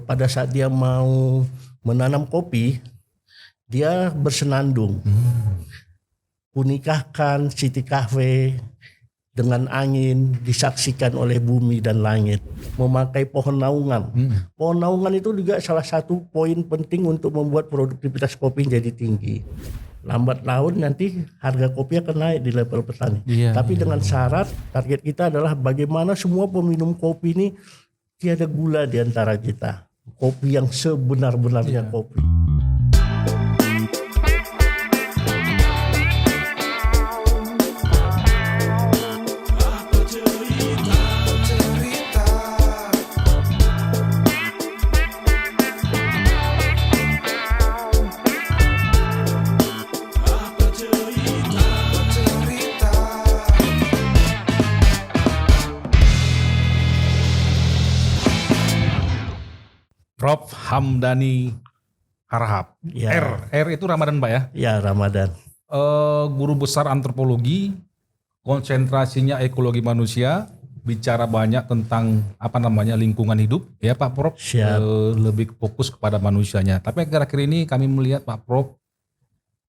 pada saat dia mau menanam kopi, dia bersenandung. Kunikahkan City Cafe dengan angin disaksikan oleh bumi dan langit, memakai pohon naungan. Pohon naungan itu juga salah satu poin penting untuk membuat produktivitas kopi jadi tinggi. Lambat laun nanti harga kopi akan naik di level petani. Tapi dengan syarat target kita adalah bagaimana semua peminum kopi ini tiada gula di antara kita. Kopi yang sebenar-benarnya kopi. Prof. Hamdani Harahap. Ya. R itu Ramadan Pak ya? Ya, Ramadan. Guru besar antropologi, konsentrasinya ekologi manusia, bicara banyak tentang lingkungan hidup ya Pak Prof. Lebih fokus kepada manusianya. Tapi akhir-akhir ini kami melihat Pak Prof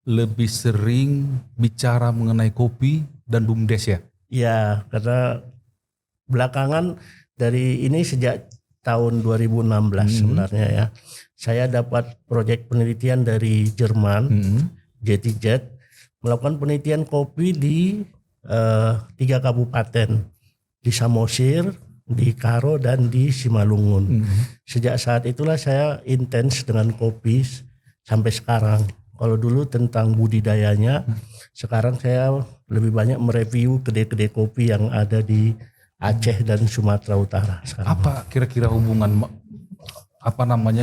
lebih sering bicara mengenai kopi dan BUMDes ya? Ya, karena belakangan dari ini sejak tahun 2016 sebenarnya ya. Saya dapat proyek penelitian dari Jerman, JTZ, melakukan penelitian kopi di 3 kabupaten, di Samosir, di Karo, dan di Simalungun. Sejak saat itulah saya intens dengan kopi sampai sekarang. Kalau dulu tentang budidayanya, sekarang saya lebih banyak mereview kedai-kedai kopi yang ada di Aceh dan Sumatera Utara sekarang. Apa kira-kira hubungan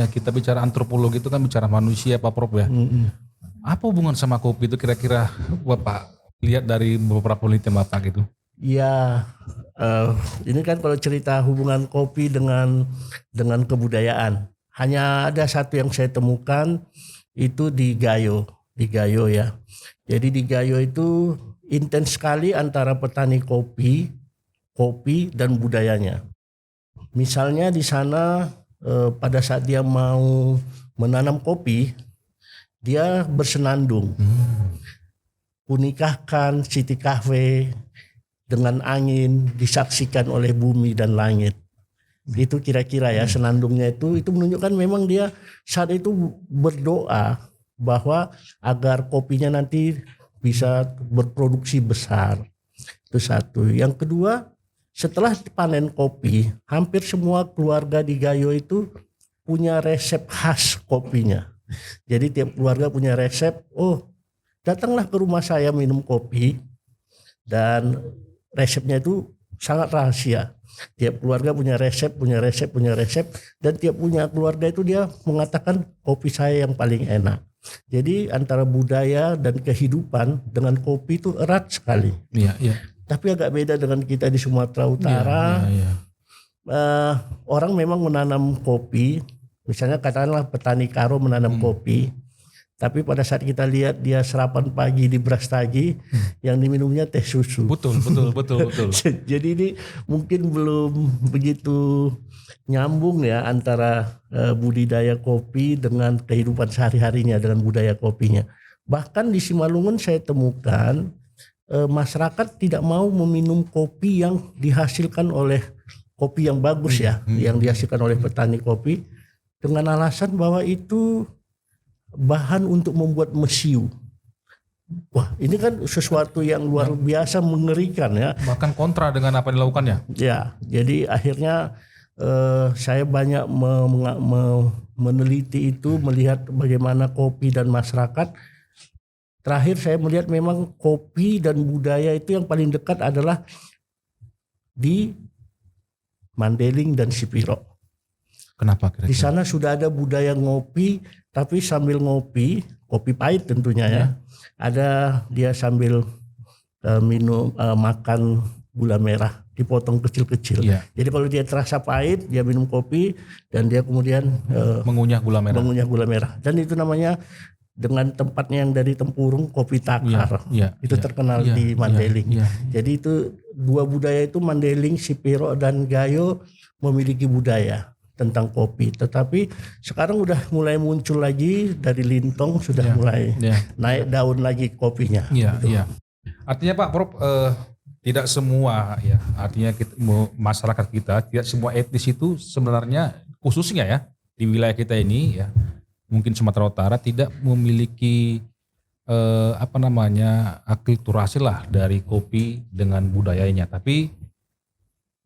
kita bicara antropologi itu kan bicara manusia Pak Prof ya. Apa hubungan sama kopi itu kira-kira Bapak lihat dari beberapa penelitian Bapak gitu? Ya, ini kan kalau cerita hubungan kopi dengan kebudayaan, hanya ada satu yang saya temukan itu di Gayo ya. Jadi di Gayo itu intens sekali antara petani kopi dan budayanya. Misalnya di sana pada saat dia mau menanam kopi, dia bersenandung. Kunikahkan City Cafe dengan angin disaksikan oleh bumi dan langit. Itu kira-kira ya senandungnya itu menunjukkan memang dia saat itu berdoa bahwa agar kopinya nanti bisa berproduksi besar. Itu satu. Yang kedua, setelah panen kopi, hampir semua keluarga di Gayo itu punya resep khas kopinya. Jadi tiap keluarga punya resep, datanglah ke rumah saya minum kopi, dan resepnya itu sangat rahasia. Tiap keluarga punya resep, dan tiap punya keluarga itu dia mengatakan kopi saya yang paling enak. Jadi antara budaya dan kehidupan dengan kopi itu erat sekali. Iya. Tapi agak beda dengan kita di Sumatera Utara. Orang memang menanam kopi, misalnya katakanlah petani Karo menanam kopi, tapi pada saat kita lihat dia sarapan pagi di Brastagi, yang diminumnya teh susu. Betul. Jadi ini mungkin belum begitu nyambung ya antara budidaya kopi dengan kehidupan sehari-harinya, dengan budaya kopinya. Bahkan di Simalungun saya temukan masyarakat tidak mau meminum kopi yang dihasilkan oleh kopi yang bagus ya, yang dihasilkan oleh petani kopi, dengan alasan bahwa itu bahan untuk membuat mesiu. Wah, ini kan sesuatu yang luar biasa mengerikan ya. Bahkan kontra dengan apa yang dilakukannya. Ya, jadi akhirnya saya banyak meneliti itu, melihat bagaimana kopi dan masyarakat. Terakhir saya melihat memang kopi dan budaya itu yang paling dekat adalah di Mandailing dan Sipiro. Kenapa kira-kira? Di sana sudah ada budaya ngopi, tapi sambil ngopi, kopi pahit tentunya ya. Ada dia sambil makan gula merah, dipotong kecil-kecil. Jadi kalau dia terasa pahit, dia minum kopi dan dia kemudian mengunyah gula merah. Dan itu namanya, dengan tempatnya yang dari tempurung, kopi takar. Itu terkenal di Mandailing. Jadi itu dua budaya itu, Mandailing, Sipiro dan Gayo, memiliki budaya. tentang kopi. Tetapi sekarang udah mulai muncul lagi dari Lintong sudah mulai naik daun lagi kopinya. Iya, gitu. iya. Artinya Pak Prof, tidak semua ya, artinya masyarakat kita, tidak semua etnis itu sebenarnya khususnya ya di wilayah kita ini ya, mungkin Sumatera Utara tidak memiliki akulturasi lah dari kopi dengan budayanya. Tapi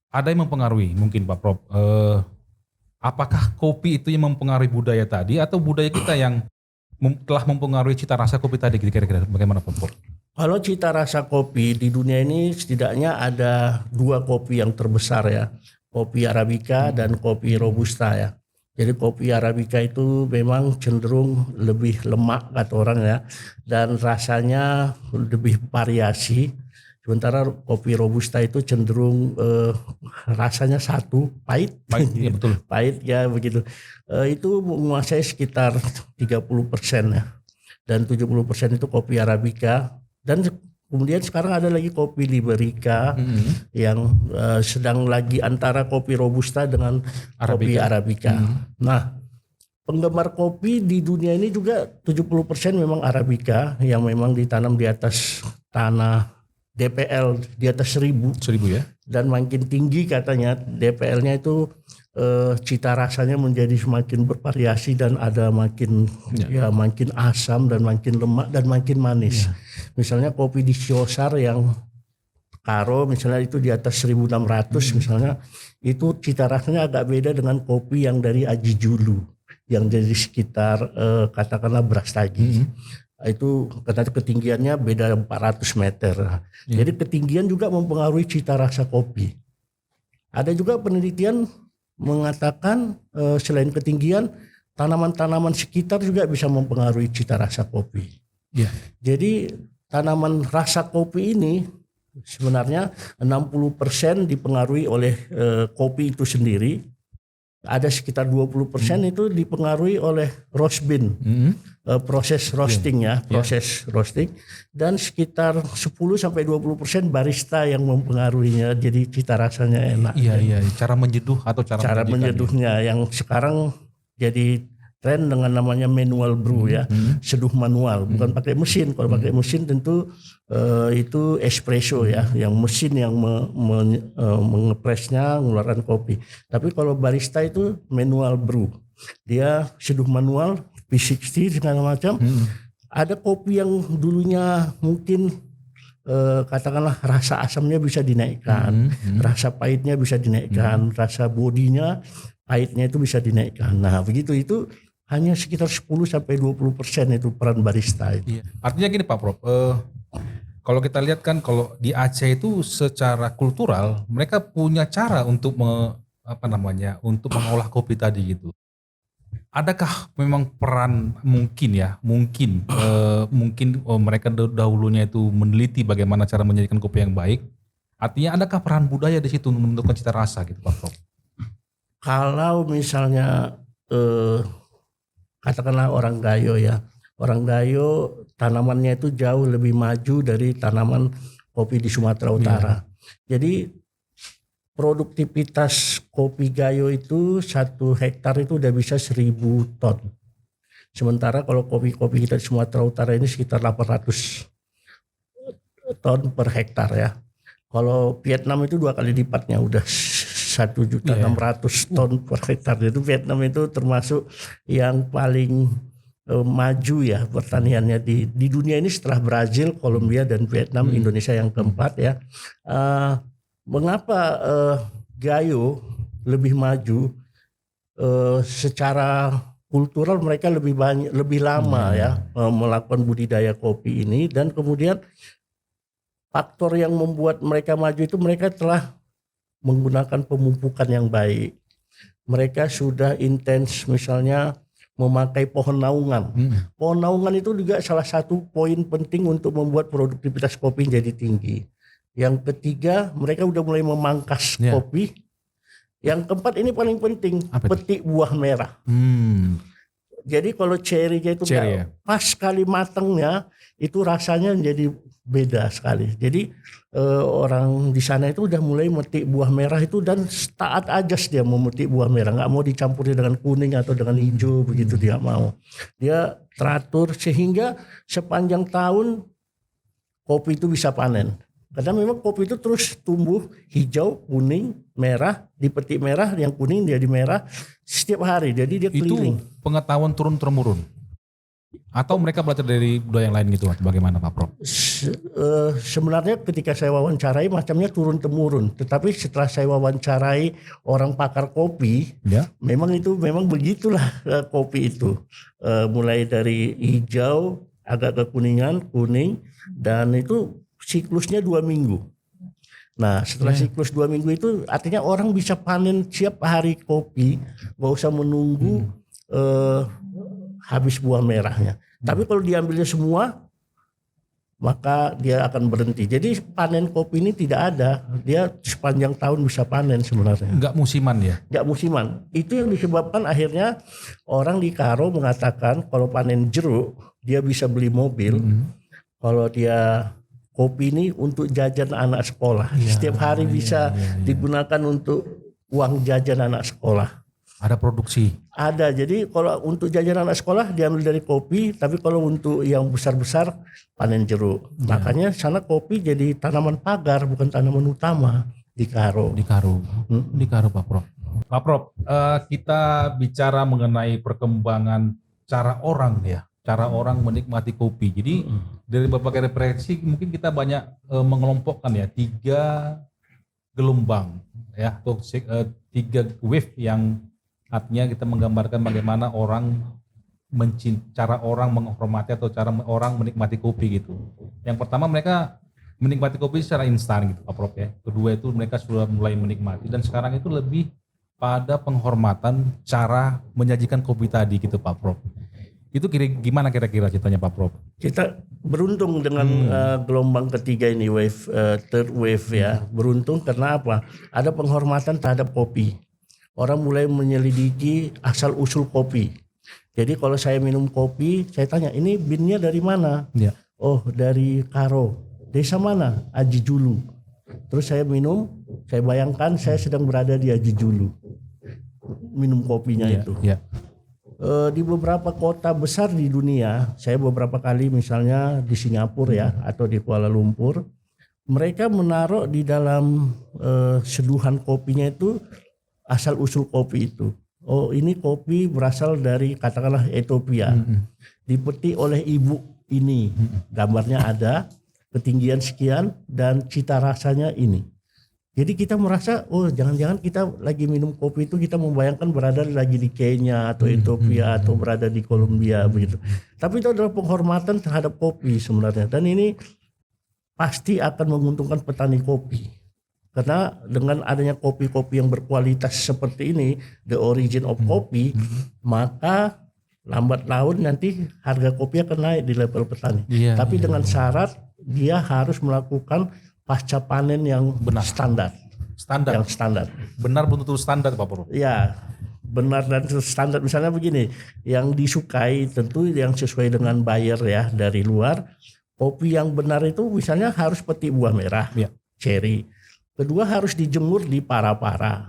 ada yang mempengaruhi mungkin Pak Prof. Apakah kopi itu yang mempengaruhi budaya tadi atau budaya kita yang telah mempengaruhi cita rasa kopi tadi, kira-kira bagaimana Pak Prof? Kalau cita rasa kopi di dunia ini setidaknya ada 2 kopi yang terbesar ya, kopi Arabica dan kopi Robusta ya. Jadi kopi Arabica itu memang cenderung lebih lemak kata orang ya, dan rasanya lebih variasi. Sementara kopi Robusta itu cenderung rasanya satu, pahit. Ya, betul. Pahit ya begitu. Itu menguasai sekitar 30% ya. Dan 70% itu kopi Arabica. Dan kemudian sekarang ada lagi kopi Liberica yang sedang lagi antara kopi Robusta dengan kopi Arabica. Nah, penggemar kopi di dunia ini juga 70% memang Arabica yang memang ditanam di atas tanah DPL di atas 1000 ya. Dan makin tinggi katanya DPL-nya itu cita rasanya menjadi semakin bervariasi dan ada makin makin asam dan makin lemak dan makin manis. Misalnya kopi di Siosar yang Karo misalnya itu di atas 1600 misalnya, itu cita rasanya agak beda dengan kopi yang dari Aji Julu yang jadi sekitar katakanlah Brastagi. Itu katanya ketinggiannya beda 400 meter. Jadi ketinggian juga mempengaruhi cita rasa kopi. Ada juga penelitian mengatakan selain ketinggian, tanaman-tanaman sekitar juga bisa mempengaruhi cita rasa kopi. Jadi tanaman rasa kopi ini sebenarnya 60% dipengaruhi oleh kopi itu sendiri. Ada sekitar 20% itu dipengaruhi oleh roast bean, proses roasting proses roasting, dan sekitar 10-20% barista yang mempengaruhinya, jadi cita rasanya enak. Iya, cara menyeduh atau cara menyeduhnya yang sekarang jadi tren dengan namanya manual brew ya, seduh manual, bukan pakai mesin. Kalau pakai mesin tentu itu espresso ya, yang mesin yang mengepresnya, mengeluarkan kopi. Tapi kalau barista itu manual brew, dia seduh manual, P60 segala macam. Ada kopi yang dulunya mungkin katakanlah rasa asamnya bisa dinaikkan, rasa pahitnya bisa dinaikkan, rasa bodinya pahitnya itu bisa dinaikkan. Nah begitu itu hanya sekitar 10-20% itu peran barista itu. Artinya gini Pak Prof, kalau kita lihat kan kalau di Aceh itu secara kultural mereka punya cara untuk untuk mengolah kopi tadi gitu. Adakah memang peran mungkin mereka dahulunya itu meneliti bagaimana cara menjadikan kopi yang baik? Artinya adakah peran budaya di situ menentukan cita rasa gitu Pak Prof? Kalau misalnya katakanlah orang Gayo ya. Orang Gayo tanamannya itu jauh lebih maju dari tanaman kopi di Sumatera Utara. Jadi produktivitas kopi Gayo itu 1 hektar itu udah bisa 1000 ton. Sementara kalau kopi-kopi kita di Sumatera Utara ini sekitar 800 ton per hektar ya. Kalau Vietnam itu 2 kali lipatnya, udah 1.600.000 ton per hektar. Itu Vietnam itu termasuk yang paling maju ya pertaniannya di dunia ini setelah Brazil, Kolombia dan Vietnam. Indonesia yang keempat ya. Mengapa Gayo lebih maju? Secara kultural mereka lebih lama ya melakukan budidaya kopi ini, dan kemudian faktor yang membuat mereka maju itu mereka telah menggunakan pemupukan yang baik. Mereka sudah intens misalnya memakai pohon naungan. Pohon naungan itu juga salah satu poin penting untuk membuat produktivitas kopi jadi tinggi. Yang ketiga, mereka udah mulai memangkas kopi. Yang keempat ini paling penting, petik buah merah. Jadi kalau cherry-nya itu pas sekali matangnya itu rasanya jadi beda sekali. Jadi orang di sana itu udah mulai metik buah merah itu dan taat ajas dia mau metik buah merah, nggak mau dicampuri dengan kuning atau dengan hijau begitu, dia mau. Dia teratur sehingga sepanjang tahun kopi itu bisa panen. Karena memang kopi itu terus tumbuh hijau, kuning, merah, dipetik merah, yang kuning jadi merah setiap hari. Jadi dia keliling. Itu pengetahuan turun-temurun? Atau mereka belajar dari budaya yang lain gitu? Bagaimana Pak Prof? Sebenarnya ketika saya wawancarai macamnya turun-temurun. Tetapi setelah saya wawancarai orang pakar kopi, ya, memang begitulah kopi itu. Mulai dari hijau, agak kekuningan, kuning, dan itu siklusnya 2 minggu. Nah setelah siklus 2 minggu itu artinya orang bisa panen siap hari kopi, gak usah menunggu habis buah merahnya. Tapi kalau diambilnya semua, maka dia akan berhenti. Jadi panen kopi ini tidak ada, dia sepanjang tahun bisa panen sebenarnya. Enggak musiman ya? Enggak musiman. Itu yang disebabkan akhirnya orang di Karo mengatakan kalau panen jeruk dia bisa beli mobil. Kalau dia kopi ini untuk jajan anak sekolah. Setiap hari bisa digunakan untuk uang jajan anak sekolah. Ada produksi? Ada. Jadi kalau untuk jajan anak sekolah diambil dari kopi, tapi kalau untuk yang besar-besar panen jeruk. Makanya sana kopi jadi tanaman pagar, bukan tanaman utama di Karo. Di Karo Pak Prof. Pak Prof, kita bicara mengenai perkembangan cara orang menikmati kopi. Jadi dari berbagai referensi mungkin kita banyak mengelompokkan ya 3 gelombang ya, atau 3 wave yang artinya kita menggambarkan bagaimana cara orang menghormati atau cara orang menikmati kopi gitu. Yang pertama mereka menikmati kopi secara instan gitu Pak Prof ya. Kedua itu mereka sudah mulai menikmati, dan sekarang itu lebih pada penghormatan cara menyajikan kopi tadi gitu Pak Prof. Itu gimana kira-kira ceritanya Pak Prof? Kita beruntung dengan gelombang ketiga ini, third wave ya. Beruntung karena apa? Ada penghormatan terhadap kopi. Orang mulai menyelidiki asal usul kopi. Jadi kalau saya minum kopi, saya tanya ini binnya dari mana? Ya. Oh dari Karo. Desa mana? Aji Julu. Terus saya minum, saya bayangkan saya sedang berada di Aji Julu. Minum kopinya itu. Ya. Di beberapa kota besar di dunia, saya beberapa kali misalnya di Singapura ya atau di Kuala Lumpur, mereka menaruh di dalam seduhan kopinya itu asal usul kopi itu. Oh ini kopi berasal dari katakanlah Ethiopia, dipetik oleh ibu ini, gambarnya ada, ketinggian sekian dan cita rasanya ini. Jadi kita merasa, oh jangan-jangan kita lagi minum kopi itu kita membayangkan berada lagi di Kenya atau Ethiopia atau berada di Kolombia begitu. Tapi itu adalah penghormatan terhadap kopi sebenarnya. Dan ini pasti akan menguntungkan petani kopi. Karena dengan adanya kopi-kopi yang berkualitas seperti ini, the origin of coffee, maka lambat laun nanti harga kopi akan naik di level petani. Tapi dengan syarat dia harus melakukan pasca panen yang standar. Yang standar. Benar betul standar Pak Prof? Ya, benar dan standar. Misalnya begini, yang disukai tentu yang sesuai dengan buyer ya dari luar. Kopi yang benar itu misalnya harus petik buah merah, cherry. Kedua harus dijemur di para-para.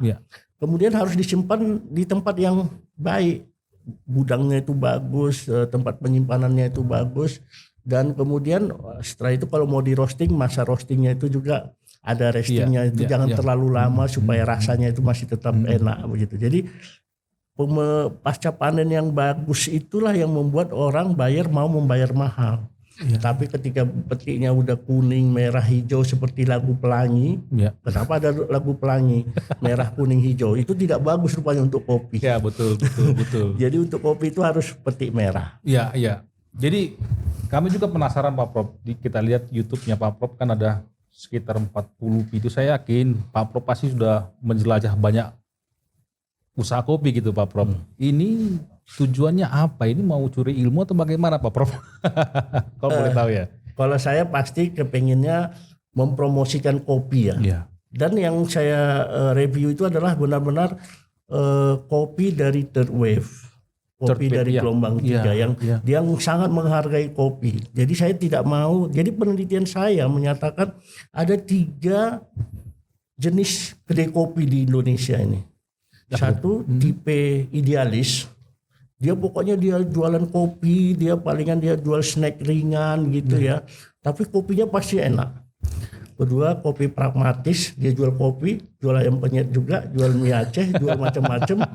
Kemudian harus disimpan di tempat yang baik. Gudangnya itu bagus, tempat penyimpanannya itu bagus. Dan kemudian setelah itu kalau mau di roasting, masa roastingnya itu juga ada restingnya itu jangan terlalu lama supaya rasanya itu masih tetap enak begitu. Jadi pasca panen yang bagus itulah yang membuat orang buyer mau membayar mahal. Tapi ketika petiknya udah kuning, merah, hijau seperti lagu Pelangi, kenapa ada lagu Pelangi merah, kuning, hijau? Itu tidak bagus rupanya untuk kopi. Ya betul. Jadi untuk kopi itu harus petik merah. Iya. Jadi kami juga penasaran Pak Prof. Kita lihat YouTube-nya Pak Prof kan ada sekitar 40 video. Saya yakin Pak Prof pasti sudah menjelajah banyak usaha kopi gitu Pak Prof. Ini tujuannya apa? Ini mau curi ilmu atau bagaimana Pak Prof? Kalau boleh tahu ya. Kalau saya pasti kepenginnya mempromosikan kopi ya. Dan yang saya review itu adalah benar-benar kopi dari third wave. kopi Third dari wave, gelombang 3 yang sangat menghargai kopi. Jadi saya tidak mau. Jadi penelitian saya menyatakan ada 3 jenis kedai kopi di Indonesia ini. Satu tipe idealis. Dia pokoknya dia jualan kopi, dia palingan dia jual snack ringan gitu ya. Tapi kopinya pasti enak. Kedua, kopi pragmatis, dia jual kopi, jual ayam penyet juga, jual mie Aceh, jual macam-macam.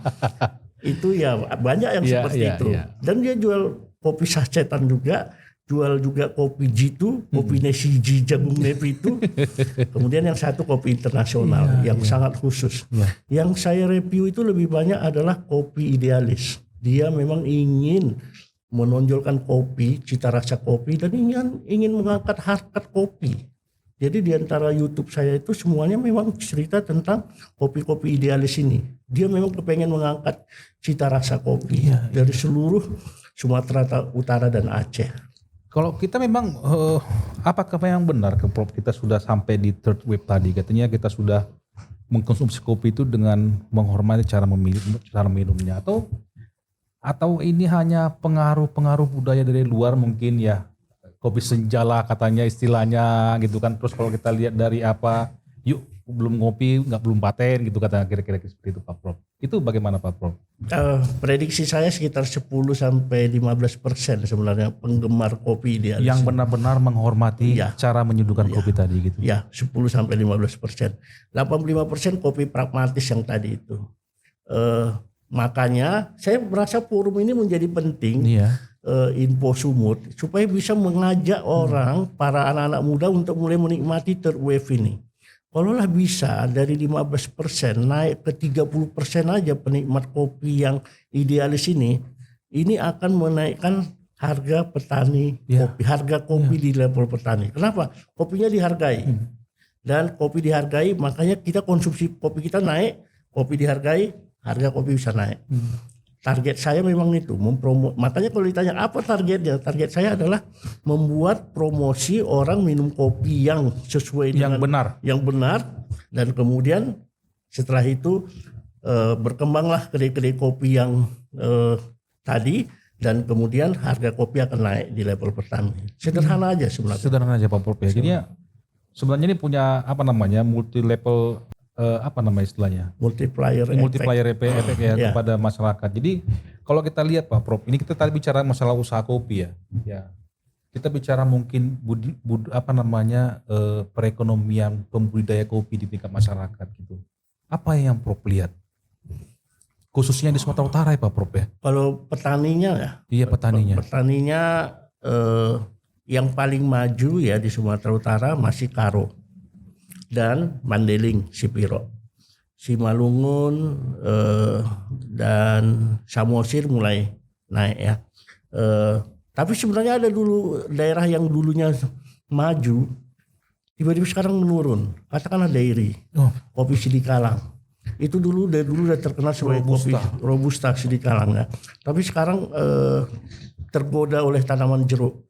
Itu ya banyak yang seperti itu. Dan dia jual kopi sasetan juga, jual juga kopi Jitu, kopi Nesiji jagung nepi itu. Kemudian yang satu kopi internasional yang sangat khusus. Yang saya review itu lebih banyak adalah kopi idealis. Dia memang ingin menonjolkan kopi, cita rasa kopi, dan ingin mengangkat harkat kopi. Jadi di antara YouTube saya itu semuanya memang cerita tentang kopi-kopi idealis ini. Dia memang kepengen mengangkat cita rasa kopi dari seluruh Sumatera Utara dan Aceh. Kalau kita memang, apakah memang benar Prof, kita sudah sampai di third wave tadi? Katanya kita sudah mengkonsumsi kopi itu dengan menghormati cara minumnya, atau ini hanya pengaruh budaya dari luar mungkin ya? Kopi senjala katanya istilahnya gitu kan. Terus kalau kita lihat dari yuk belum ngopi belum paten gitu kata kira-kira seperti itu Pak Prof. Itu bagaimana Pak Prof? Prediksi saya sekitar 10-15% sebenarnya penggemar kopi idealis. Yang benar-benar menghormati cara menyeduhkan kopi tadi gitu. Ya, 10-15%. 85% kopi pragmatis yang tadi itu. Makanya saya merasa forum ini menjadi penting. Info Sumut supaya bisa mengajak orang, para anak-anak muda untuk mulai menikmati third wave ini. Kalaulah bisa dari 15% naik ke 30% aja penikmat kopi yang idealis ini akan menaikkan harga petani kopi, harga kopi di level petani. Kenapa? Kopinya dihargai. Dan kopi dihargai, makanya kita konsumsi kopi kita naik, kopi dihargai, harga kopi bisa naik. Target saya memang itu, makanya kalau ditanya apa targetnya, target saya adalah membuat promosi orang minum kopi yang sesuai dengan yang benar, dan kemudian setelah itu berkembanglah kedai-kedai kopi yang tadi, dan kemudian harga kopi akan naik di level petani. Sederhana aja sebenarnya. Sederhana aja Pak Prof ya. Jadi sebenarnya ini punya multi level istilahnya multiplier effect ya kepada masyarakat. Jadi kalau kita lihat Pak Prof, ini kita tadi bicara masalah usaha kopi ya. Kita bicara mungkin perekonomian pembudidaya kopi di tingkat masyarakat gitu. Apa yang Prof lihat? Khususnya di Sumatera Utara ya Pak Prof ya. Kalau petaninya ya. Iya petaninya. Petaninya yang paling maju ya di Sumatera Utara masih Karo dan Mandeling, Sipiro, Simalungun dan Samosir mulai naik ya. Tapi sebenarnya ada dulu daerah yang dulunya maju, tiba-tiba sekarang menurun. Katakanlah Dairi, kopi Sidikalang. Itu dulu udah terkenal sebagai kopi Robusta Sidikalang ya. Tapi sekarang tergoda oleh tanaman jeruk.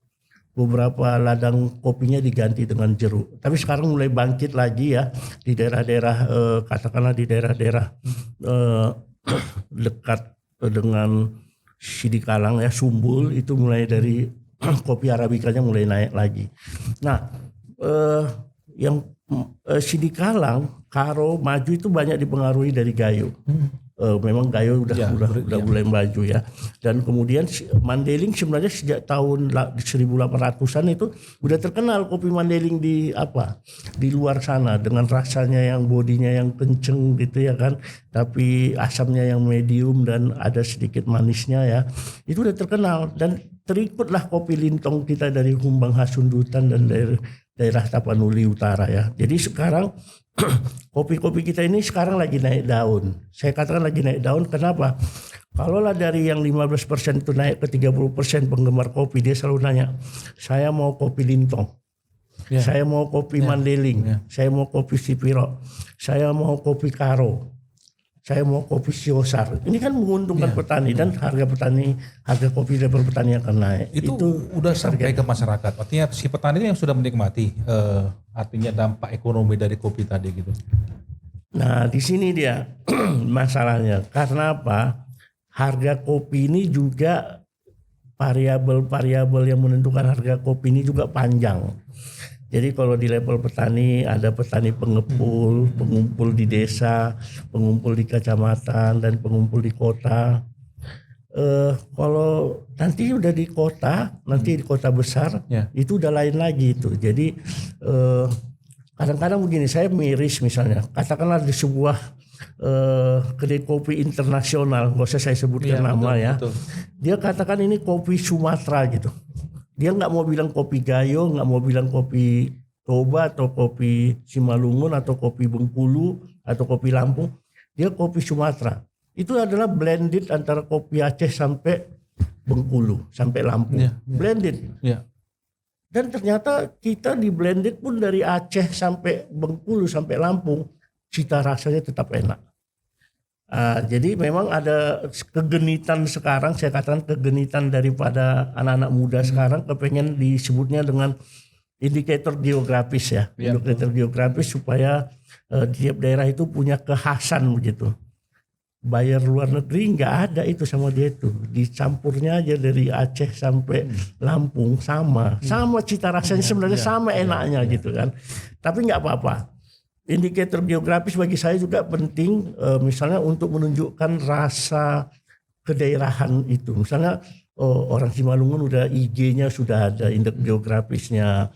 Beberapa ladang kopinya diganti dengan jeruk. Tapi sekarang mulai bangkit lagi ya di daerah-daerah katakanlah di daerah-daerah dekat dengan Sidikalang ya, Sumbul, itu mulai dari kopi arabikanya mulai naik lagi. Nah, yang Sidikalang, Karo, Maju itu banyak dipengaruhi dari Gayo. Memang Gayo udah mulai maju ya. Dan kemudian Mandeling sebenarnya sejak tahun 1800-an itu udah terkenal kopi Mandeling di luar sana dengan rasanya yang bodinya yang kenceng gitu ya kan, tapi asamnya yang medium dan ada sedikit manisnya ya. Itu udah terkenal dan terikutlah kopi Lintong kita dari Humbang Hasundutan dan daerah Tapanuli Utara ya. Jadi sekarang kopi-kopi kita ini sekarang lagi naik daun. Saya katakan lagi naik daun, kenapa? Kalaulah dari yang 15% itu naik ke 30% penggemar kopi, dia selalu nanya, saya mau kopi Lintong, saya mau kopi Mandeling, saya mau kopi Sipiro, saya mau kopi Karo, saya mau kopi Siosar. Ini kan menguntungkan petani dan harga kopi level petani akan naik. Itu udah sampai ke masyarakat. Artinya si petani yang sudah menikmati artinya dampak ekonomi dari kopi tadi gitu. Nah, di sini dia masalahnya. Karena apa? harga kopi ini juga variabel-variabel yang menentukan harga kopi ini juga panjang. Jadi kalau di level petani ada petani pengepul, pengumpul di desa, pengumpul di kecamatan, dan pengumpul di kota. Kalau nanti udah di kota, nanti di kota besar, itu udah lain lagi itu. Jadi kadang-kadang begini, saya miris misalnya, katakanlah di sebuah kedai kopi internasional, nggak usah saya sebutkan nama ya. Betul. Dia katakan ini kopi Sumatera gitu. Dia nggak mau bilang kopi Gayo, nggak mau bilang kopi Toba atau kopi Simalungun atau kopi Bengkulu atau kopi Lampung. Dia kopi Sumatera. Itu adalah blended antara kopi Aceh sampai Bengkulu, sampai Lampung. Blended. Dan ternyata kita di blended pun dari Aceh sampai Bengkulu sampai Lampung, cita rasanya tetap enak. Jadi memang ada kegenitan sekarang, saya katakan kegenitan daripada anak-anak muda sekarang kepengen disebutnya dengan indikator geografis ya. Indikator geografis supaya tiap daerah itu punya kekhasan begitu. Bayar luar negeri nggak ada itu sama dia itu. Dicampurnya aja dari Aceh sampai Lampung sama cita rasanya sebenarnya sama enaknya gitu kan. Tapi nggak apa-apa. Indikator geografis bagi saya juga penting, misalnya untuk menunjukkan rasa kedaerahan itu. Misalnya orang Simalungun udah IG-nya sudah ada, indeks geografisnya,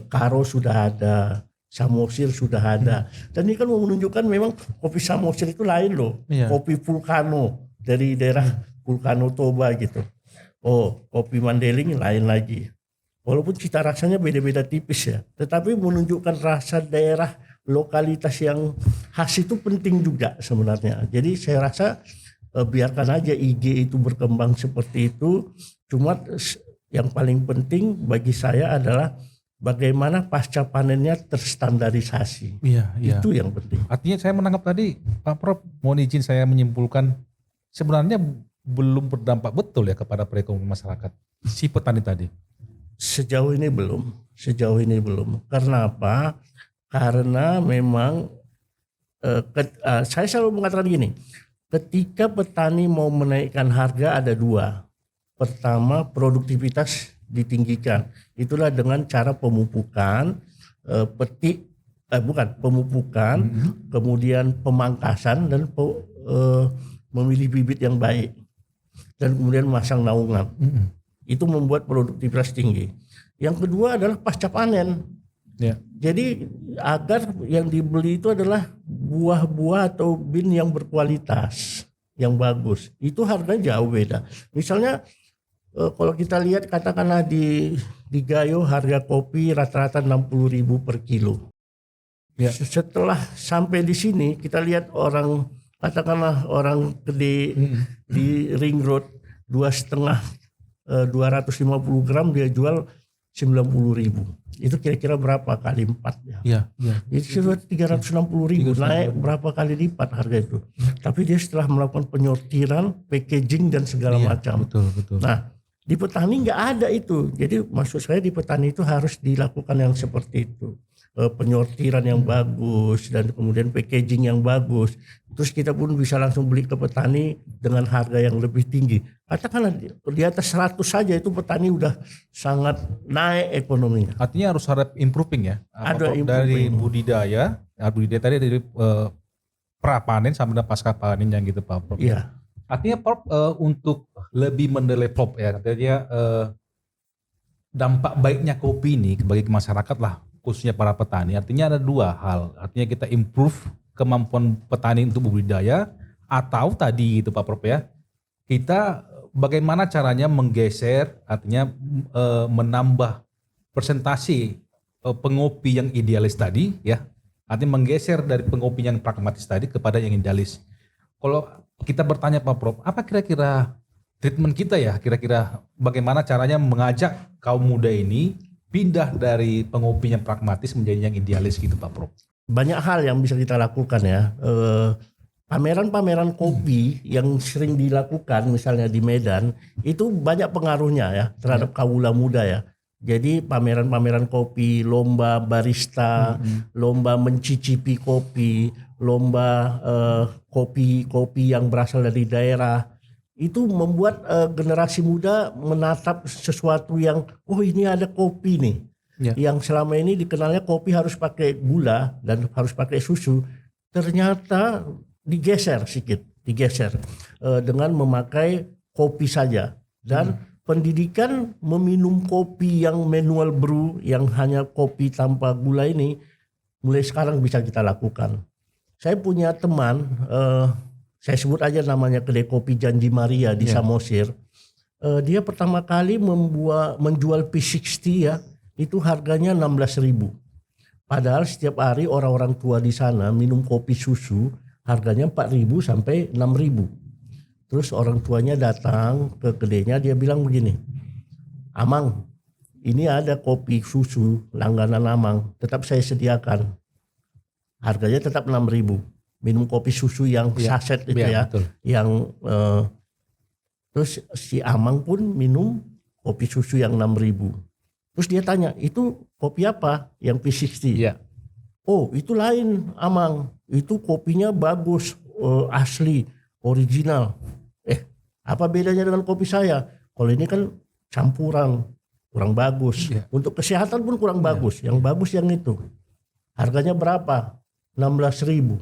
Karo sudah ada, Samosir sudah ada. Dan ini kan menunjukkan memang kopi Samosir itu lain loh, kopi Vulcano dari daerah Vulcano Toba gitu. Kopi Mandeling lain lagi. Walaupun cita rasanya beda-beda tipis ya, tetapi menunjukkan rasa daerah lokalitas yang khas itu penting juga sebenarnya. Jadi saya rasa biarkan aja IG itu berkembang seperti itu. Cuma yang paling penting bagi saya adalah bagaimana pasca panennya terstandarisasi. Itu yang penting. Artinya saya menangkap tadi Pak Prof, mohon izin saya menyimpulkan sebenarnya belum berdampak betul ya kepada perekonomian masyarakat si petani tadi. Sejauh ini belum. Karena apa? Karena memang saya selalu mengatakan gini, ketika petani mau menaikkan harga ada dua. Pertama, produktivitas ditinggikan. Itulah dengan cara pemupukan, pemupukan, kemudian pemangkasan dan memilih bibit yang baik, dan kemudian masang naungan. Itu membuat produktivitas tinggi. Yang kedua adalah pasca panen. Jadi agar yang dibeli itu adalah buah-buah atau bin yang berkualitas, yang bagus. Itu harganya jauh beda. Misalnya kalau kita lihat katakanlah di Gayo harga kopi rata-rata 60.000 per kilo. Setelah sampai di sini kita lihat katakanlah orang gede di Ring Road 250 gram dia jual 90.000. Itu kira-kira berapa kali 4 ya? Jadi sudah 360.000 naik berapa kali lipat harga itu. Tapi dia setelah melakukan penyortiran, packaging dan segala macam. Betul. Nah, di petani nggak ada itu. Jadi maksud saya di petani itu harus dilakukan yang seperti itu. Penyortiran yang bagus dan kemudian packaging yang bagus. Terus kita pun bisa langsung beli ke petani dengan harga yang lebih tinggi. Katakanlah di atas 100 saja itu petani udah sangat naik ekonominya. Artinya harus ada improving ya. Ada dari budidaya tadi dari pra-panen sampai pasca panen yang gitu Pak Prof. Iya. Artinya Prof untuk lebih mendevelop ya katanya dampak baiknya kopi ini bagi masyarakat lah, khususnya para petani. Artinya ada dua hal. Artinya kita improve kemampuan petani untuk budidaya, atau tadi itu Pak Prof ya, kita bagaimana caranya menggeser, artinya menambah persentasi pengopi yang idealis tadi ya. Artinya menggeser dari pengopi yang pragmatis tadi kepada yang idealis. Kalau kita bertanya Pak Prof, apa kira-kira treatment kita ya, kira-kira bagaimana caranya mengajak kaum muda ini pindah dari pengopi yang pragmatis menjadi yang idealis gitu Pak Prof? Banyak hal yang bisa kita lakukan ya. Pameran-pameran kopi yang sering dilakukan misalnya di Medan itu banyak pengaruhnya ya terhadap kaula muda ya. Jadi pameran-pameran kopi, lomba barista, lomba mencicipi kopi, lomba kopi-kopi yang berasal dari daerah. Itu membuat generasi muda menatap sesuatu yang, oh ini ada kopi nih. Yang selama ini dikenalnya kopi harus pakai gula dan harus pakai susu. Ternyata digeser dengan memakai kopi saja. Dan pendidikan meminum kopi yang manual brew, yang hanya kopi tanpa gula ini, mulai sekarang bisa kita lakukan. Saya punya teman, saya sebut aja namanya kedai kopi Janji Maria di Samosir. Dia pertama kali menjual P60 ya, itu harganya 16.000. Padahal setiap hari orang-orang tua di sana minum kopi susu harganya 4.000 sampai 6.000. Terus orang tuanya datang ke kedainya, dia bilang begini, Amang, ini ada kopi susu langganan Amang, tetap saya sediakan. Harganya tetap 6.000. Minum kopi susu yang saset itu ya, betul. Yang terus si Amang pun minum kopi susu yang 6.000. Terus dia tanya, itu kopi apa yang P60? Ya. Oh itu lain Amang, itu kopinya bagus, asli, original. Apa bedanya dengan kopi saya? Kalau ini kan campuran, kurang bagus. Untuk kesehatan pun kurang bagus. Yang bagus yang itu. Harganya berapa? 16.000.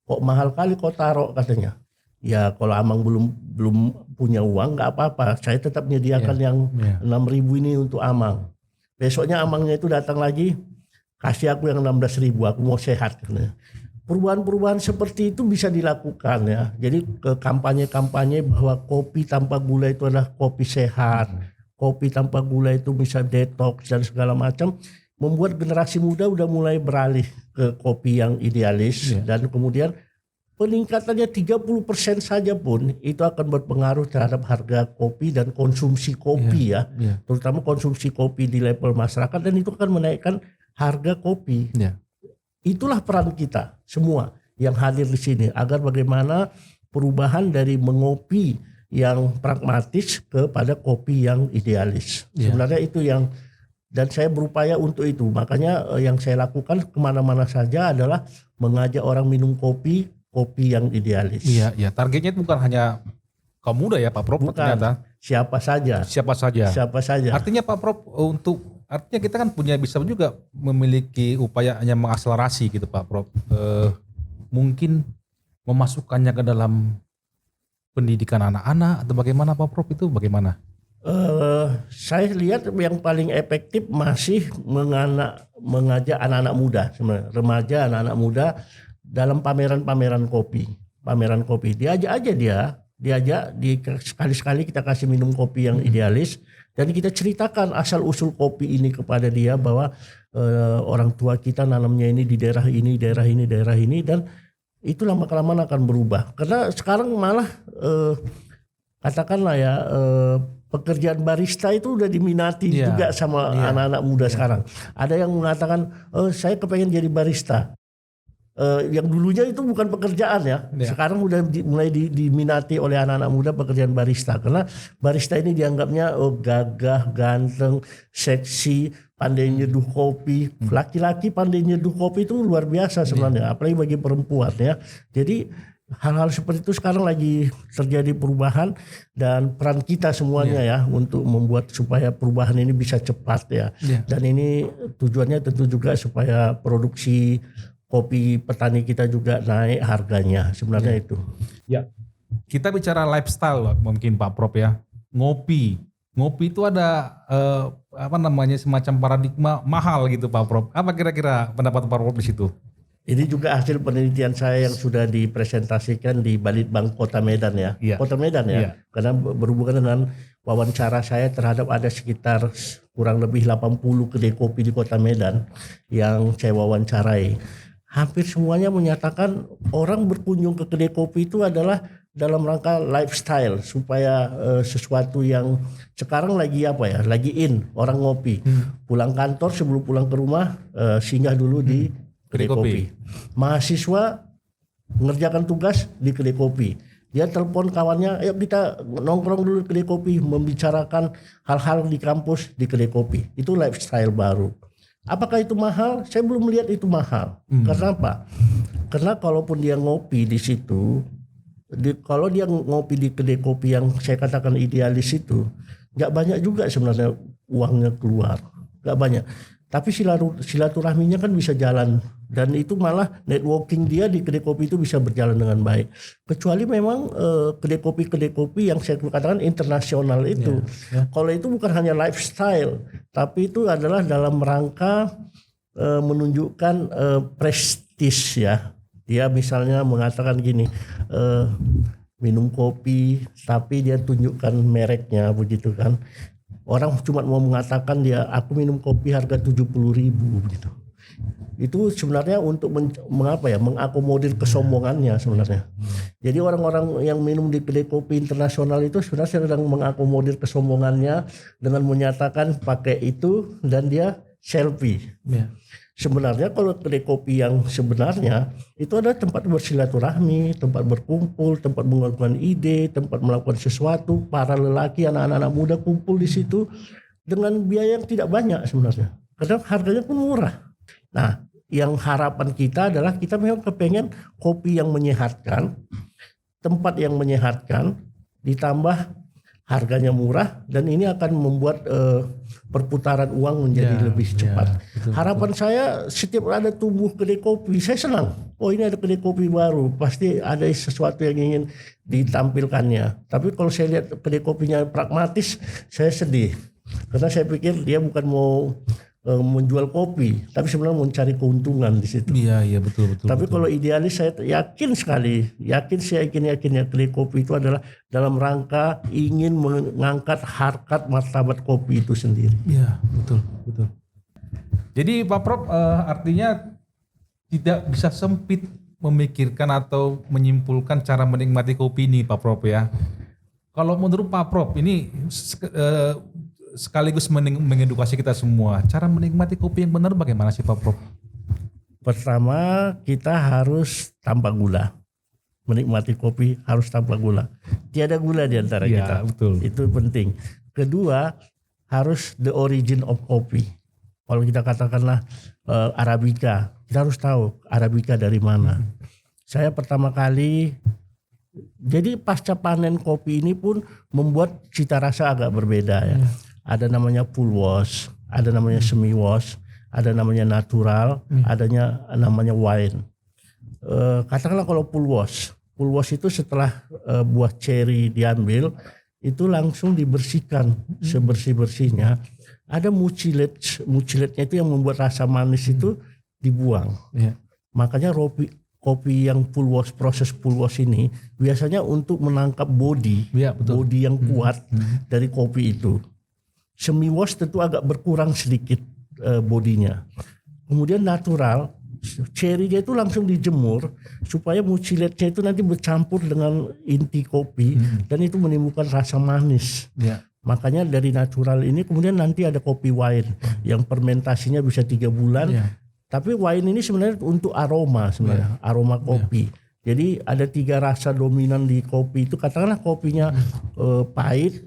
Kok mahal kali kau taruh katanya. Ya kalau Amang belum punya uang nggak apa-apa. Saya tetap menyediakan yang 6.000 ini untuk Amang. Besoknya Amangnya itu datang lagi, kasih aku yang 16.000. Aku mau sehat katanya. Perubahan-perubahan seperti itu bisa dilakukan ya. Jadi kampanye-kampanye bahwa kopi tanpa gula itu adalah kopi sehat. Kopi tanpa gula itu bisa detox dan segala macam. Membuat generasi muda udah mulai beralih ke kopi yang idealis. Dan kemudian peningkatannya 30% saja pun itu akan berpengaruh terhadap harga kopi dan konsumsi kopi ya. Terutama konsumsi kopi di level masyarakat, dan itu akan menaikkan harga kopi. Itulah peran kita semua yang hadir di sini agar bagaimana perubahan dari mengopi yang pragmatis kepada kopi yang idealis. Sebenarnya itu yang, dan saya berupaya untuk itu. Makanya yang saya lakukan kemana-mana saja adalah mengajak orang minum kopi yang idealis. Iya. Targetnya itu bukan hanya kaum muda ya Pak Prof. Bukan. Ternyata. Siapa saja. Artinya Pak Prof, artinya kita kan bisa juga memiliki upayanya mengakselerasi gitu Pak Prof. Mungkin memasukkannya ke dalam pendidikan anak-anak atau bagaimana Pak Prof, itu bagaimana? Saya lihat yang paling efektif masih mengajak anak-anak muda, remaja, anak-anak muda dalam pameran-pameran kopi. Diajak aja sekali-sekali kita kasih minum kopi yang idealis. Dan kita ceritakan asal-usul kopi ini kepada dia bahwa orang tua kita nanamnya ini di daerah ini, dan itu lama-kelamaan akan berubah. Karena sekarang malah katakanlah ya pekerjaan barista itu udah diminati juga sama anak-anak muda sekarang. Ada yang mengatakan saya kepengen jadi barista. Yang dulunya itu bukan pekerjaan ya. Sekarang udah mulai diminati oleh anak-anak muda pekerjaan barista, karena barista ini dianggapnya gagah, ganteng, seksi, pandai nyeduh kopi. Laki-laki pandai nyeduh kopi itu luar biasa sebenarnya, apalagi bagi perempuan ya. Jadi hal-hal seperti itu sekarang lagi terjadi perubahan, dan peran kita semuanya ya untuk membuat supaya perubahan ini bisa cepat ya. Dan ini tujuannya tentu juga supaya produksi kopi petani kita juga naik harganya, sebenarnya itu. Ya, kita bicara lifestyle mungkin Pak Prof ya. Ngopi itu ada semacam paradigma mahal gitu Pak Prof. Apa kira-kira pendapat Pak Prof di situ? Ini juga hasil penelitian saya yang sudah dipresentasikan di Balitbank Kota Medan ya. Kota Medan ya. Karena berhubungan dengan wawancara saya terhadap ada sekitar kurang lebih 80 kedai kopi di Kota Medan yang saya wawancarai. Hampir semuanya menyatakan orang berkunjung ke kedai kopi itu adalah dalam rangka lifestyle, supaya sesuatu yang sekarang lagi lagi in, orang ngopi. Pulang kantor, sebelum pulang ke rumah singgah dulu di kedai kopi. Mahasiswa mengerjakan tugas di kedai kopi. Dia telepon kawannya, ayo kita nongkrong dulu kedai kopi, membicarakan hal-hal di kampus di kedai kopi. Itu lifestyle baru. Apakah itu mahal? Saya belum melihat itu mahal. Karena apa? Karena kalaupun dia ngopi di situ, kalau dia ngopi di kedai kopi yang saya katakan idealis itu, nggak banyak juga sebenarnya uangnya keluar, nggak banyak. Tapi silaturahminya kan bisa jalan, dan itu malah networking dia di kedai kopi itu bisa berjalan dengan baik. Kecuali memang kedai kopi yang saya katakan internasional itu. Kalau itu bukan hanya lifestyle, tapi itu adalah dalam rangka menunjukkan prestis ya. Dia misalnya mengatakan gini, minum kopi tapi dia tunjukkan mereknya begitu kan. Orang cuma mau mengatakan aku minum kopi harga 70.000 gitu. Itu sebenarnya untuk mengakomodir kesombongannya sebenarnya. Jadi orang-orang yang minum di kedai kopi internasional itu sebenarnya sedang mengakomodir kesombongannya dengan menyatakan pakai itu dan dia selfie. Sebenarnya kalau kedai kopi yang sebenarnya itu adalah tempat bersilaturahmi, tempat berkumpul, tempat mengeluarkan ide, tempat melakukan sesuatu. Para lelaki, anak-anak muda kumpul di situ dengan biaya yang tidak banyak sebenarnya. Karena harganya pun murah. Nah, yang harapan kita adalah kita memang kepengen kopi yang menyehatkan, tempat yang menyehatkan, ditambah harganya murah, dan ini akan membuat perputaran uang menjadi lebih cepat. Betul, harapan saya setiap ada tumbuh kedai kopi, saya senang. Oh, ini ada kedai kopi baru, pasti ada sesuatu yang ingin ditampilkannya. Tapi kalau saya lihat kedai kopinya pragmatis, saya sedih. Karena saya pikir dia bukan mau menjual kopi, tapi sebenarnya mencari keuntungan di situ. Iya betul. Tapi kalau idealis saya yakin ya kedai kopi itu adalah dalam rangka ingin mengangkat harkat martabat kopi itu sendiri. Iya betul. Jadi Pak Prof artinya tidak bisa sempit memikirkan atau menyimpulkan cara menikmati kopi ini Pak Prof ya. Kalau menurut Pak Prof ini sekaligus mengedukasi kita semua. Cara menikmati kopi yang benar bagaimana sih Pak Prof? Pertama, kita harus tanpa gula. Menikmati kopi harus tanpa gula. Tiada gula di antara kita. Betul. Itu penting. Kedua, harus the origin of coffee. Kalau kita katakanlah Arabica, kita harus tahu Arabica dari mana. Saya pertama kali, jadi pasca panen kopi ini pun membuat cita rasa agak berbeda ya. Ada namanya full wash, ada namanya semi wash, ada namanya natural, adanya namanya wine. Katakanlah kalau full wash itu setelah buah ceri diambil, itu langsung dibersihkan sebersih-bersihnya. Ada muciletnya itu yang membuat rasa manis itu dibuang. Makanya kopi yang full wash, proses full wash ini biasanya untuk menangkap body yang kuat dari kopi itu. Semi wash tentu agak berkurang sedikit bodinya. Kemudian natural, cerinya itu langsung dijemur supaya muciletnya itu nanti bercampur dengan inti kopi dan itu menimbulkan rasa manis. Makanya dari natural ini kemudian nanti ada kopi wine yang fermentasinya bisa 3 bulan. Tapi wine ini sebenarnya untuk aroma sebenarnya, aroma kopi. Jadi ada 3 rasa dominan di kopi itu, katakanlah kopinya pahit,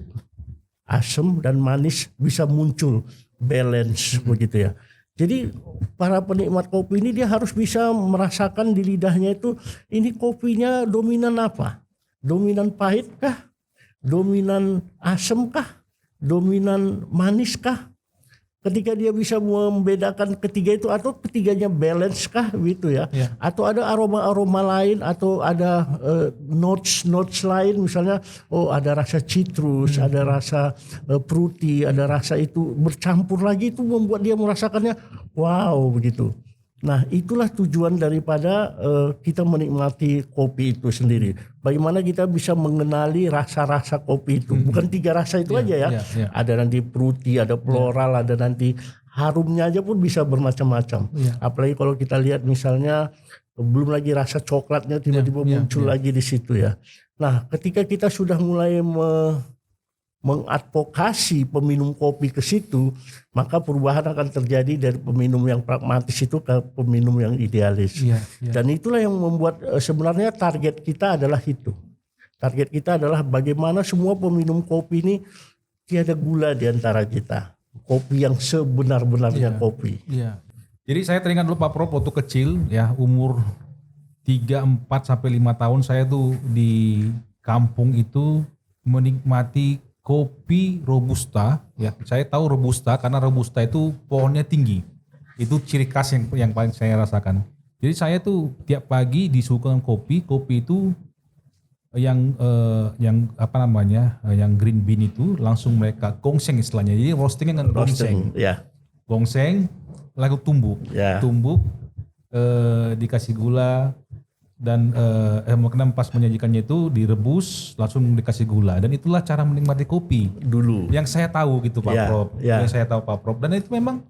asam dan manis bisa muncul balance begitu ya. Jadi para penikmat kopi ini dia harus bisa merasakan di lidahnya itu ini kopinya dominan apa? Dominan pahit kah? Dominan asam kah? Dominan manis kah? Ketika dia bisa membedakan ketiga itu atau ketiganya balance kah gitu ya. Atau ada aroma-aroma lain atau ada notes lain, misalnya ada rasa citrus, ada rasa fruity, ada rasa itu bercampur lagi, itu membuat dia merasakannya wow begitu. Nah, itulah tujuan daripada kita menikmati kopi itu sendiri. Bagaimana kita bisa mengenali rasa-rasa kopi itu. Bukan 3 rasa itu aja ya. Ada nanti fruity, ada floral, ada nanti harumnya aja pun bisa bermacam-macam. Apalagi kalau kita lihat misalnya belum lagi rasa coklatnya tiba-tiba muncul lagi di situ ya. Nah, ketika kita sudah mulai mengadvokasi peminum kopi ke situ, maka perubahan akan terjadi dari peminum yang pragmatis itu ke peminum yang idealis. Dan itulah yang membuat sebenarnya target kita adalah itu. Target kita adalah bagaimana semua peminum kopi ini tiada gula di antara kita. Kopi yang sebenar-benarnya kopi. Iya. Jadi saya teringat dulu Pak Prof waktu kecil ya, umur 3, 4 sampai 5 tahun saya tuh di kampung itu menikmati kopi robusta ya. Saya tahu robusta karena robusta itu pohonnya tinggi. Itu ciri khas yang paling saya rasakan. Jadi saya tuh tiap pagi disuguhkan kopi itu yang apa namanya, yang green bean itu langsung mereka gongseng istilahnya. Jadi roastingnya dengan gongseng. Ya. Gongseng lalu tumbuk. Ya. Tumbuk dikasih gula dan kemudian pas menyajikannya itu direbus langsung dikasih gula, dan itulah cara menikmati kopi Dulu. yang saya tahu gitu Pak Prof. Ya. Yang saya tahu Pak Prof. Dan itu memang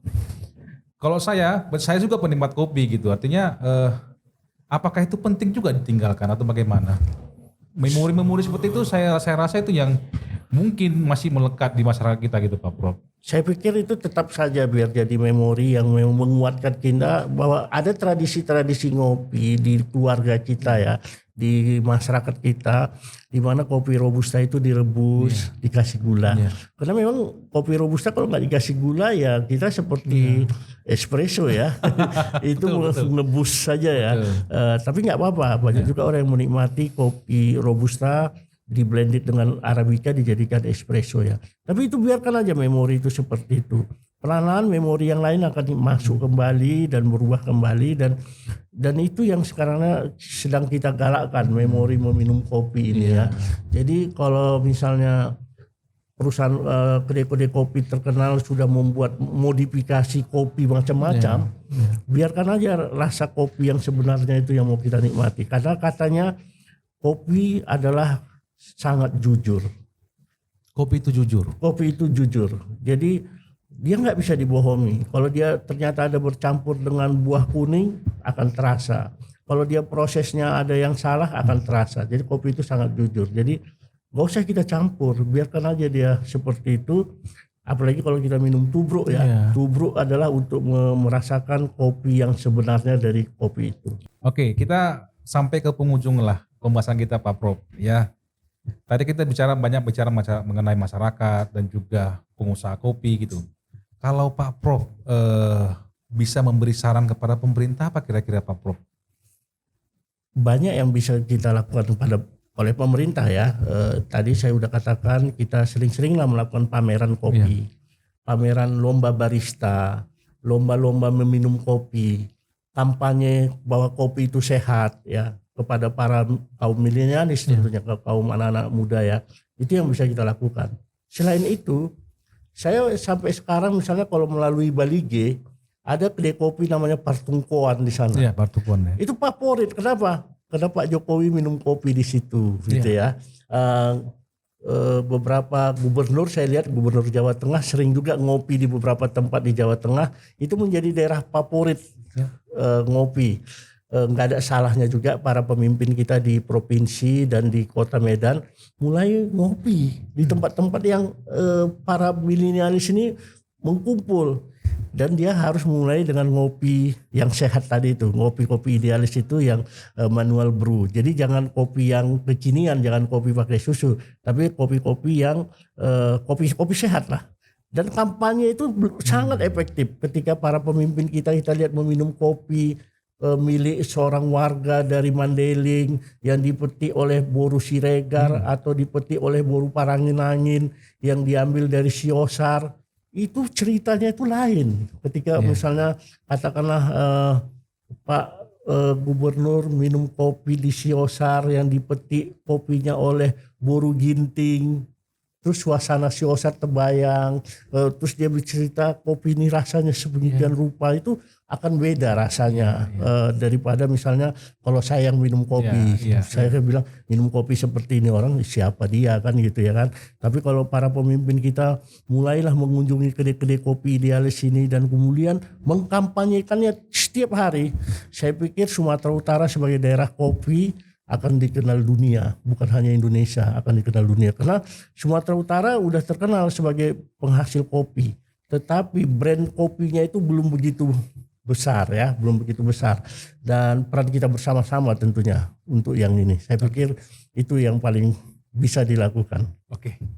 kalau saya juga penikmat kopi gitu. Artinya apakah itu penting juga ditinggalkan atau bagaimana? Memori-memori seperti itu saya rasa itu yang mungkin masih melekat di masyarakat kita gitu Pak Prof. Saya pikir itu tetap saja biar jadi memori yang menguatkan kita bahwa ada tradisi-tradisi ngopi di keluarga kita ya, di masyarakat kita, di mana kopi robusta itu direbus, dikasih gula. Karena memang kopi robusta kalau nggak dikasih gula ya kita seperti espresso ya, itu ngebus saja ya. Tapi nggak apa-apa, banyak juga orang yang menikmati kopi robusta di blended dengan arabica dijadikan espresso ya. Tapi itu biarkan aja memori itu seperti itu. Pelan-pelan memori yang lain akan masuk kembali dan berubah kembali, dan itu yang sekarang sedang kita galakkan, memori meminum kopi ini ya. Jadi kalau misalnya perusahaan kedai-kedai kopi terkenal sudah membuat modifikasi kopi macam-macam, biarkan aja rasa kopi yang sebenarnya itu yang mau kita nikmati. Karena katanya kopi adalah sangat jujur. Kopi itu jujur. Kopi itu jujur. Jadi dia nggak bisa dibohongi. Kalau dia ternyata ada bercampur dengan buah kuning akan terasa. Kalau dia prosesnya ada yang salah akan terasa. Jadi kopi itu sangat jujur. Jadi nggak usah kita campur. Biarkan aja dia seperti itu. Apalagi kalau kita minum tubruk ya. Tubruk adalah untuk merasakan kopi yang sebenarnya dari kopi itu. Oke, kita sampai ke penghujung lah pembahasan kita Pak Prof ya. Tadi kita banyak bicara mengenai masyarakat dan juga pengusaha kopi gitu. Kalau Pak Prof bisa memberi saran kepada pemerintah apa kira-kira Pak Prof? Banyak yang bisa kita lakukan oleh pemerintah ya. Tadi saya udah katakan kita sering-seringlah melakukan pameran kopi, pameran lomba barista, lomba-lomba meminum kopi, kampanye bahwa kopi itu sehat ya. Kepada para kaum milenialis tentunya, ke kaum anak-anak muda ya, itu yang bisa kita lakukan. Selain itu, saya sampai sekarang misalnya kalau melalui Bali G, ada kedai kopi namanya Partungkoan di sana. Iya, Partungkoan. Itu favorit. Kenapa? Karena Pak Jokowi minum kopi di situ, gitu ya. Beberapa gubernur, saya lihat gubernur Jawa Tengah sering juga ngopi di beberapa tempat di Jawa Tengah. Itu menjadi daerah favorit ngopi. Nggak ada salahnya juga para pemimpin kita di provinsi dan di kota Medan mulai ngopi di tempat-tempat yang para milenialis ini mengkumpul, dan dia harus mulai dengan ngopi yang sehat tadi itu, kopi idealis itu yang manual brew. Jadi jangan kopi yang kekinian, jangan kopi pakai susu, tapi kopi-kopi yang kopi sehat lah. Dan kampanye itu sangat efektif ketika para pemimpin kita lihat meminum kopi milik seorang warga dari Mandailing yang dipetik oleh Boru Siregar atau dipetik oleh Boru Parangin-angin yang diambil dari Siosar. Itu ceritanya itu lain. Ketika misalnya katakanlah Pak Gubernur minum kopi di Siosar yang dipetik kopinya oleh Boru Ginting, terus suasana Siosar terbayang, terus dia bercerita kopi ini rasanya sedemikian rupa, itu akan beda rasanya daripada misalnya kalau saya yang minum kopi. Saya bilang minum kopi seperti ini, orang siapa dia kan gitu ya kan. Tapi kalau para pemimpin kita mulailah mengunjungi kedai-kedai kopi idealis ini dan kemudian mengkampanyekannya setiap hari, saya pikir Sumatera Utara sebagai daerah kopi akan dikenal dunia, bukan hanya Indonesia, akan dikenal dunia. Karena Sumatera Utara udah terkenal sebagai penghasil kopi, tetapi brand kopinya itu belum begitu besar ya, belum begitu besar. Dan peran kita bersama-sama tentunya untuk yang ini. Saya pikir itu yang paling bisa dilakukan. Oke.